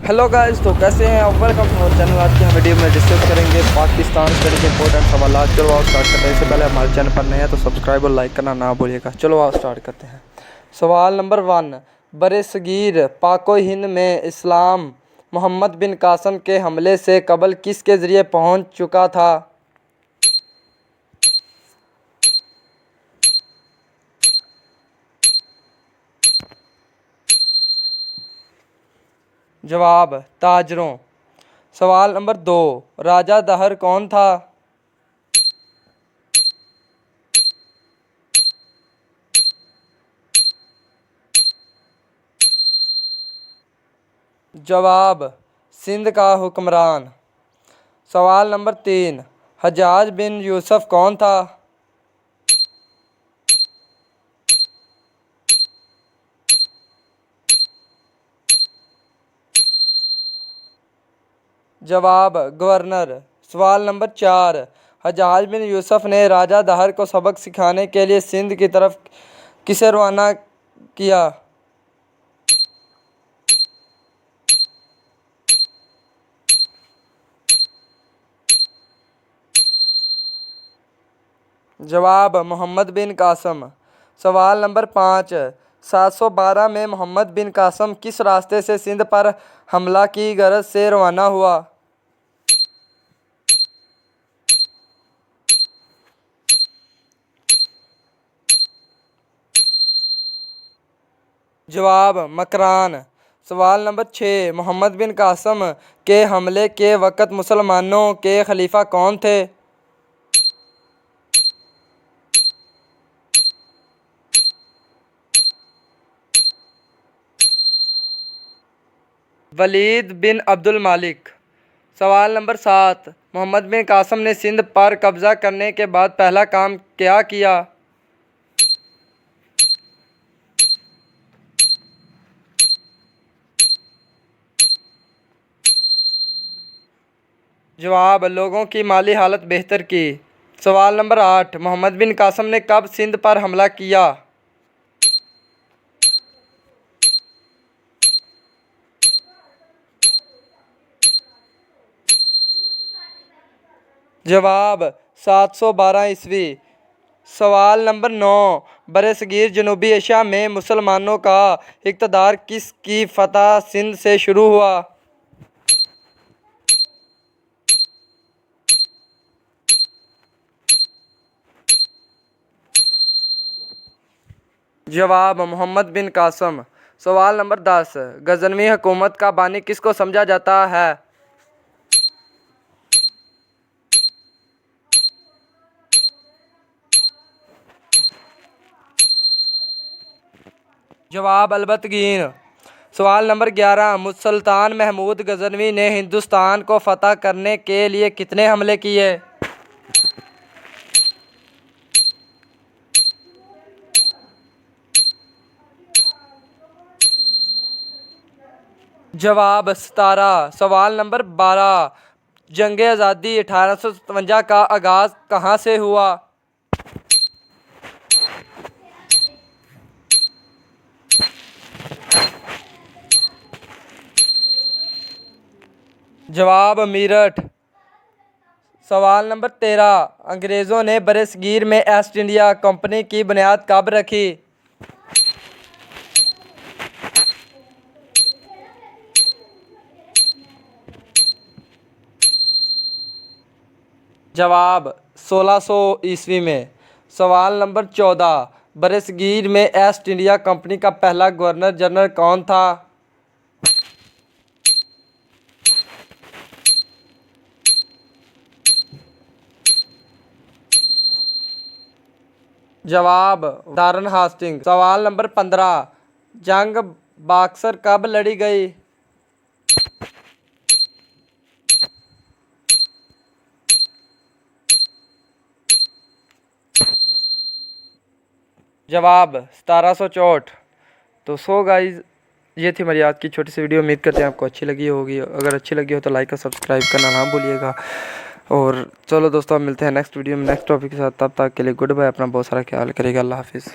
Hello guys, तो कैसे हैं आप? Welcome to our channel. आज की हम वीडियो में डिस्कस करेंगे पाकिस्तान से रिलेटेड इंपॉर्टेंट सवाल। चलो आप स्टार्ट करते हैं। इससे पहले हमारे चैनल पर नए हैं तो सब्सक्राइब और लाइक करना ना भूलिएगा। चलो आप स्टार्ट करते हैं। सवाल नंबर 1, बरसगीर पाको हिंद में इस्लाम मोहम्मद बिन कासम के हमले से कबल किसके ज़रिए पहुंच चुका था? जवाब ताजरों। सवाल नंबर 2, राजा दहर कौन था? जवाब सिंध का हुक्मरान। सवाल नंबर 3, हज्जाज बिन यूसुफ कौन था? जवाब गवर्नर। सवाल नंबर 4, हज्जाज बिन यूसुफ ने राजा दहर को सबक सिखाने के लिए सिंध की तरफ किसे रवाना किया? जवाब मोहम्मद बिन कासम। सवाल नंबर 5, 712 में मोहम्मद बिन कासम किस रास्ते से सिंध पर हमला की गरज से रवाना हुआ? जवाब मकरान। सवाल नंबर 6, मोहम्मद बिन कासम के हमले के वक़्त मुसलमानों के खलीफा कौन थे? वलीद बिन अब्दुल मालिक। सवाल नंबर 7, मोहम्मद बिन कासम ने सिंध पर कब्ज़ा करने के बाद पहला काम क्या किया? जवाब लोगों की माली हालत बेहतर की। सवाल नंबर 8, मोहम्मद बिन कासम ने कब सिंध पर हमला किया? जवाब 712 ईस्वी। सवाल नंबर 9, बरसगीर जनूबी एशिया में मुसलमानों का इक़्तिदार किसकी फतह सिंध से शुरू हुआ? जवाब मोहम्मद बिन कासम। सवाल नंबर 10, गजनवी हुकूमत का बानी किसको समझा जाता है? जवाब अलबतगीन। सवाल नंबर 11, सुल्तान महमूद गजनवी ने हिंदुस्तान को फतह करने के लिए कितने हमले किए? जवाब 17। सवाल नंबर 12, जंग आज़ादी 1857 का आगाज़ कहाँ से हुआ? जवाब मीरठ। सवाल नंबर 13, अंग्रेज़ों ने बरसगीर में ईस्ट इंडिया कंपनी की बुनियाद कब रखी? जवाब 1600 ईस्वी में। सवाल नंबर 14, बरसगीर में ईस्ट इंडिया कंपनी का पहला गवर्नर जनरल कौन था? जवाब वारन हास्टिंग। सवाल नंबर 15, जंग बक्सर कब लड़ी गई? जवाब 1764। तो गाइज, ये थी हमारी आज की छोटी सी वीडियो। उम्मीद करते हैं आपको अच्छी लगी होगी। अगर अच्छी लगी हो तो लाइक और सब्सक्राइब करना ना भूलिएगा। और चलो दोस्तों, मिलते हैं नेक्स्ट वीडियो में नेक्स्ट टॉपिक के साथ। तब तक के लिए गुड बाय। अपना बहुत सारा ख्याल करिएगा। अल्लाह हाफिज़।